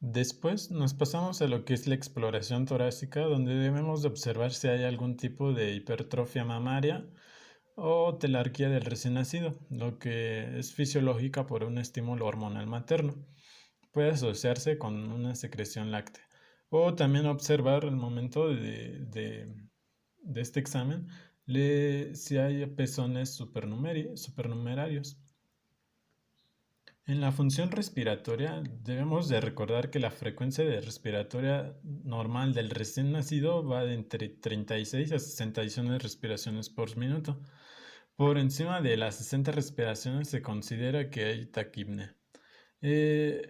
Después nos pasamos a lo que es la exploración torácica, donde debemos de observar si hay algún tipo de hipertrofia mamaria o telarquía del recién nacido, lo que es fisiológica por un estímulo hormonal materno. Puede asociarse con una secreción láctea. O también observar el momento de este examen si hay pezones supernumerarios. En la función respiratoria debemos de recordar que la frecuencia de respiratoria normal del recién nacido va de entre 36 a 61 respiraciones por minuto. Por encima de las 60 respiraciones se considera que hay taquipnea. Eh,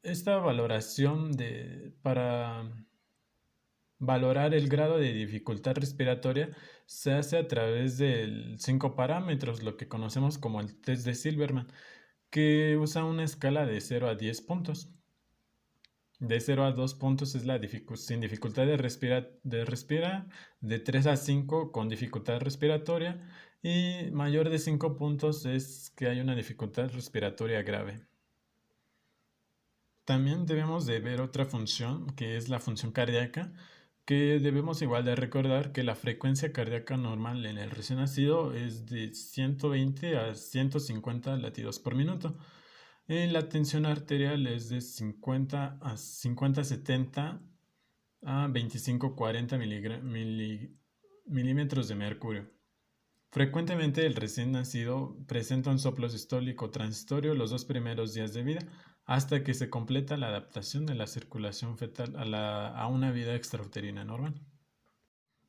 Esta valoración para valorar el grado de dificultad respiratoria se hace a través de 5 parámetros, lo que conocemos como el test de Silverman, que usa una escala de 0 a 10 puntos. De 0 a 2 puntos es la sin dificultad de respirar, de 3 a 5 con dificultad respiratoria y mayor de 5 puntos es que hay una dificultad respiratoria grave. También debemos de ver otra función que es la función cardíaca, que debemos igual de recordar que la frecuencia cardíaca normal en el recién nacido es de 120 a 150 latidos por minuto. La tensión arterial es de 50-70 a 25-40 milímetros de mercurio. Frecuentemente el recién nacido presenta un soplo sistólico transitorio los 2 primeros días de vida hasta que se completa la adaptación de la circulación fetal a una vida extrauterina normal.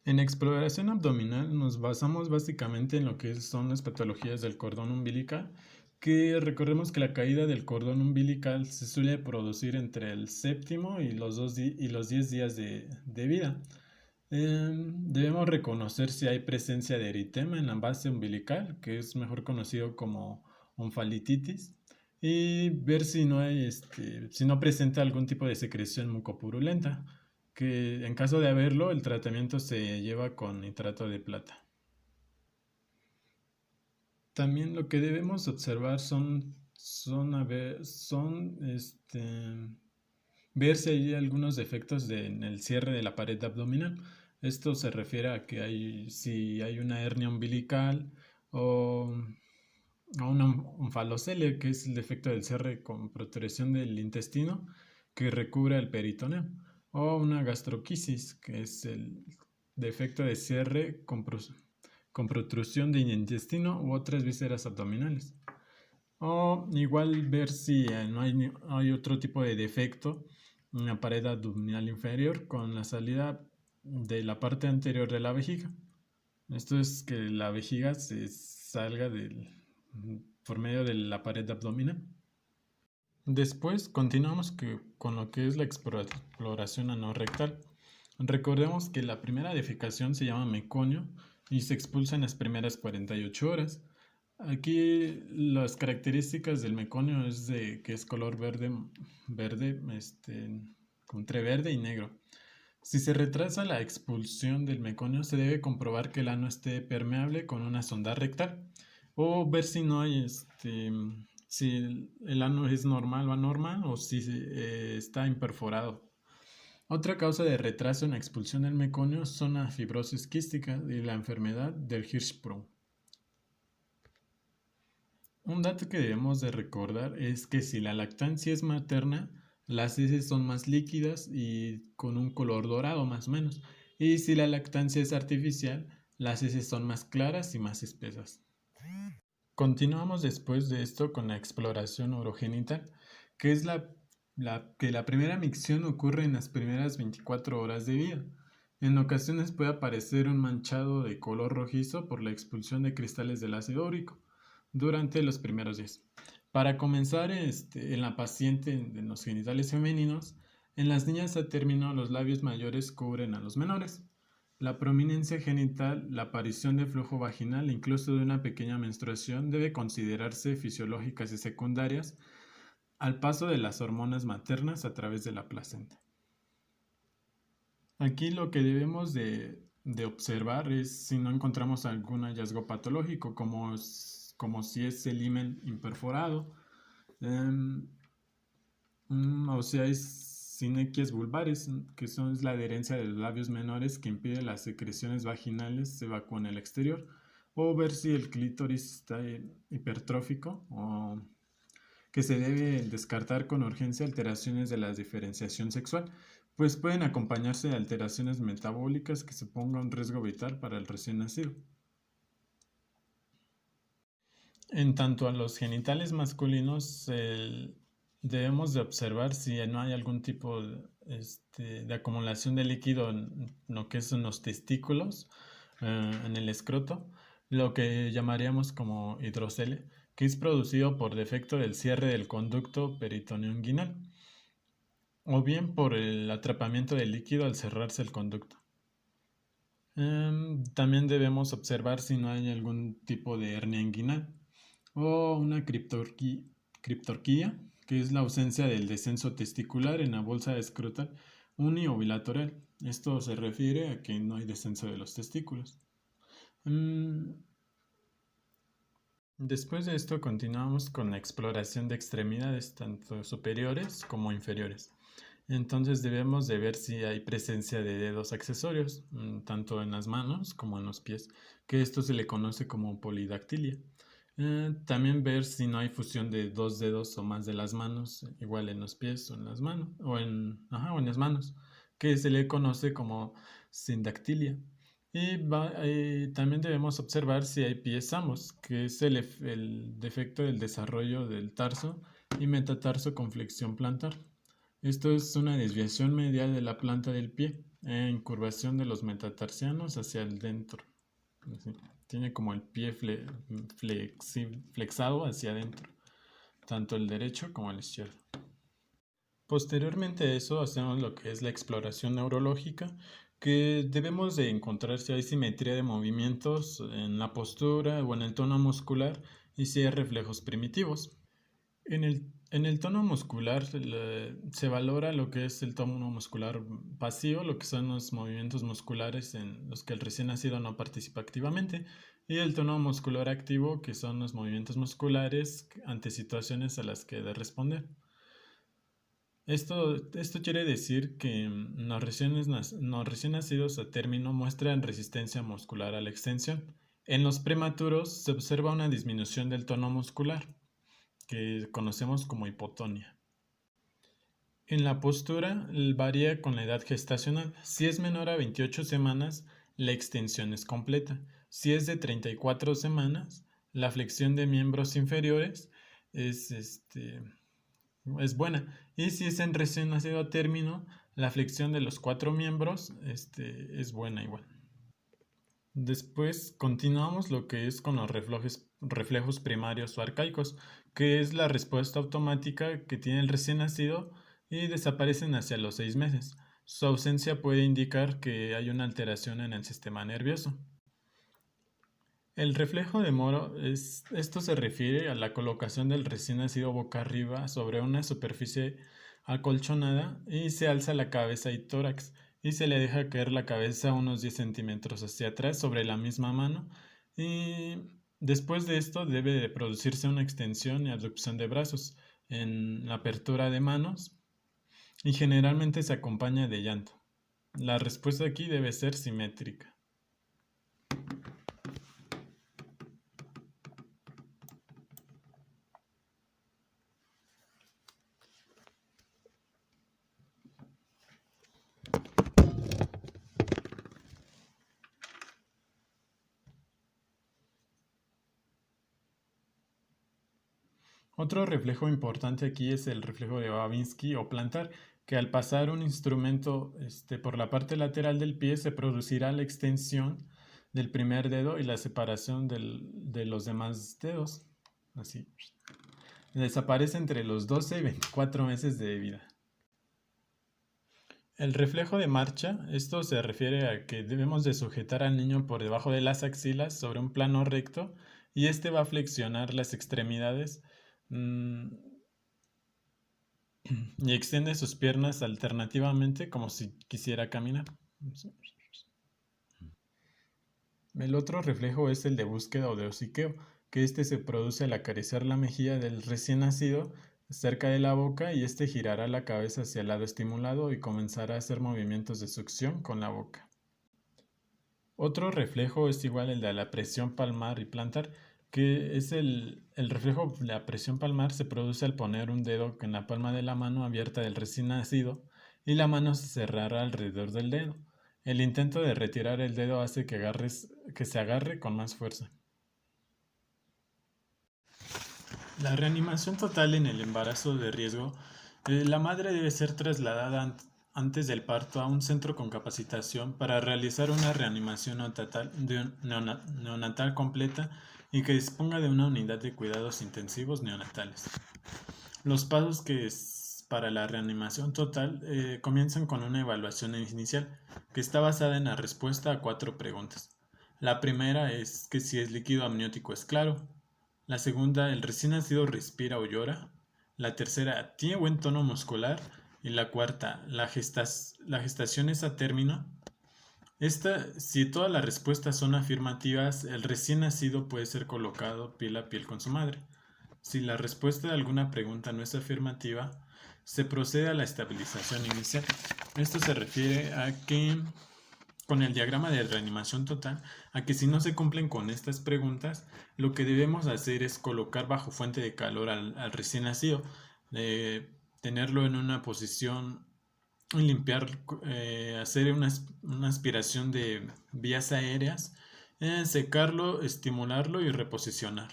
En exploración abdominal nos basamos básicamente en lo que son las patologías del cordón umbilical, que recordemos que la caída del cordón umbilical se suele producir entre el séptimo y los 10 días de vida. Debemos reconocer si hay presencia de eritema en la base umbilical, que es mejor conocido como onfalititis, y ver si no presenta algún tipo de secreción mucopurulenta, que en caso de haberlo, el tratamiento se lleva con nitrato de plata. También lo que debemos observar ver si hay algunos defectos en el cierre de la pared abdominal. Esto se refiere a que si hay una hernia umbilical o, o una onfalocelia, que es el defecto del cierre con protrusión del intestino que recubre el peritoneo, o una gastroquisis, que es el defecto de cierre con protrusión del intestino u otras vísceras abdominales. O igual ver si no hay otro tipo de defecto en la pared abdominal inferior con la salida de la parte anterior de la vejiga. Esto es que la vejiga se salga por medio de la pared abdominal. Después continuamos con lo que es la exploración anorrectal. Recordemos que la primera defecación se llama meconio y se expulsa en las primeras 48 horas. Aquí las características del meconio es de que es color verde, entre verde y negro. Si se retrasa la expulsión del meconio, se debe comprobar que el ano esté permeable con una sonda rectal o ver si no hay, si el ano es normal o anormal o si está imperforado. Otra causa de retraso en la expulsión del meconio son la fibrosis quística y la enfermedad del Hirschsprung. Un dato que debemos de recordar es que si la lactancia es materna, las heces son más líquidas y con un color dorado más o menos. Y si la lactancia es artificial, las heces son más claras y más espesas. Continuamos después de esto con la exploración urogenital, que es que la primera micción ocurre en las primeras 24 horas de vida. En ocasiones puede aparecer un manchado de color rojizo por la expulsión de cristales del ácido úrico durante los primeros días. Para comenzar, en la paciente en los genitales femeninos, en las niñas a término los labios mayores cubren a los menores. La prominencia genital, la aparición de flujo vaginal, incluso de una pequeña menstruación, debe considerarse fisiológicas y secundarias al paso de las hormonas maternas a través de la placenta. Aquí lo que debemos de observar es si no encontramos algún hallazgo patológico, como si es el himen imperforado, o sea, sinequias vulvares, que son la adherencia de los labios menores que impide las secreciones vaginales se evacúen al exterior, o ver si el clítoris está hipertrófico o que se debe descartar con urgencia alteraciones de la diferenciación sexual, pues pueden acompañarse de alteraciones metabólicas que supongan un riesgo vital para el recién nacido. En tanto a los genitales masculinos, debemos de observar si no hay algún tipo de acumulación de líquido en lo que son los testículos, en el escroto, lo que llamaríamos como hidrocele, que es producido por defecto del cierre del conducto peritoneo inguinal, o bien por el atrapamiento del líquido al cerrarse el conducto. También debemos observar si no hay algún tipo de hernia inguinal o una criptorquía, que es la ausencia del descenso testicular en la bolsa escrotal uni o bilateral. Esto se refiere a que no hay descenso de los testículos. Después de esto continuamos con la exploración de extremidades tanto superiores como inferiores. Entonces debemos de ver si hay presencia de dedos accesorios, tanto en las manos como en los pies, que esto se le conoce como polidactilia. También ver si no hay fusión de dos dedos o más de las manos, igual en los pies o en las manos, o en las manos, que se le conoce como sindactilia. Y también debemos observar si hay pies ambos, que es el defecto del desarrollo del tarso y metatarso con flexión plantar. Esto es una desviación medial de la planta del pie, incurvación de los metatarsianos hacia el dentro. Así. Tiene como el pie flexado hacia adentro, tanto el derecho como el izquierdo. Posteriormente a eso hacemos lo que es la exploración neurológica, que debemos de encontrar si hay simetría de movimientos en la postura o en el tono muscular y si hay reflejos primitivos. En el tono muscular se valora lo que es el tono muscular pasivo, lo que son los movimientos musculares en los que el recién nacido no participa activamente, y el tono muscular activo, que son los movimientos musculares ante situaciones a las que debe responder. Esto quiere decir que los recién nacidos a término muestran resistencia muscular a la extensión. En los prematuros se observa una disminución del tono muscular, que conocemos como hipotonia. En la postura varía con la edad gestacional. Si es menor a 28 semanas, la extensión es completa. Si es de 34 semanas, la flexión de miembros inferiores es buena. Y si es en recién nacido a término, la flexión de los 4 miembros es buena igual. Después continuamos lo que es con los reflejos primarios o arcaicos, que es la respuesta automática que tiene el recién nacido y desaparecen hacia los 6 meses. Su ausencia puede indicar que hay una alteración en el sistema nervioso. El reflejo de Moro esto se refiere a la colocación del recién nacido boca arriba sobre una superficie acolchonada y se alza la cabeza y tórax y se le deja caer la cabeza unos 10 centímetros hacia atrás sobre la misma mano, y después de esto debe de producirse una extensión y abducción de brazos en la apertura de manos y generalmente se acompaña de llanto. La respuesta aquí debe ser simétrica. Otro reflejo importante aquí es el reflejo de Babinski o plantar, que al pasar un instrumento por la parte lateral del pie se producirá la extensión del primer dedo y la separación de los demás dedos. Así. Desaparece entre los 12 y 24 meses de vida. El reflejo de marcha, esto se refiere a que debemos de sujetar al niño por debajo de las axilas sobre un plano recto y este va a flexionar las extremidades y extiende sus piernas alternativamente como si quisiera caminar. El otro reflejo es el de búsqueda o de hociqueo, que se produce al acariciar la mejilla del recién nacido cerca de la boca y este girará la cabeza hacia el lado estimulado y comenzará a hacer movimientos de succión con la boca. Otro reflejo es igual el de la presión palmar y plantar, que es el reflejo de la presión palmar se produce al poner un dedo en la palma de la mano abierta del recién nacido y la mano se cerrará alrededor del dedo. El intento de retirar el dedo hace que se agarre con más fuerza. La reanimación total en el embarazo de riesgo, la madre debe ser trasladada antes del parto a un centro con capacitación para realizar una reanimación neonatal completa y que disponga de una unidad de cuidados intensivos neonatales. Los pasos para la reanimación total comienzan con una evaluación inicial que está basada en la respuesta a 4 preguntas. La primera es que si el líquido amniótico es claro. La segunda, el recién nacido respira o llora. La tercera, tiene buen tono muscular. Y la cuarta, la gestación es a término. Si todas las respuestas son afirmativas, el recién nacido puede ser colocado piel a piel con su madre. Si la respuesta de alguna pregunta no es afirmativa, se procede a la estabilización inicial. Esto se refiere a que, con el diagrama de reanimación total, a que si no se cumplen con estas preguntas, lo que debemos hacer es colocar bajo fuente de calor al recién nacido, tenerlo en una posición, limpiar, hacer una aspiración de vías aéreas, secarlo, estimularlo y reposicionar.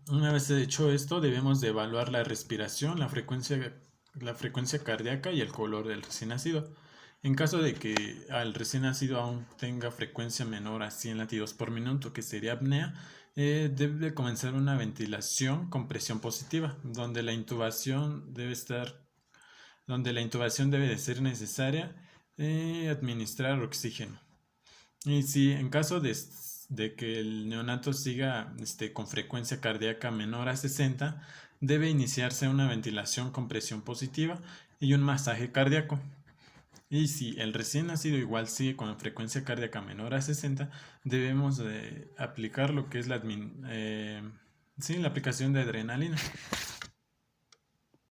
Una vez hecho esto, debemos de evaluar la respiración, la frecuencia cardíaca y el color del recién nacido. En caso de que al recién nacido aún tenga frecuencia menor a 100 latidos por minuto, que sería apnea, debe comenzar una ventilación con presión positiva, donde la intubación debe de ser necesaria, administrar oxígeno. Y si en caso de que el neonato siga con frecuencia cardíaca menor a 60, debe iniciarse una ventilación con presión positiva y un masaje cardíaco. Y si el recién nacido igual sigue con frecuencia cardíaca menor a 60, debemos aplicar lo que es la aplicación de adrenalina.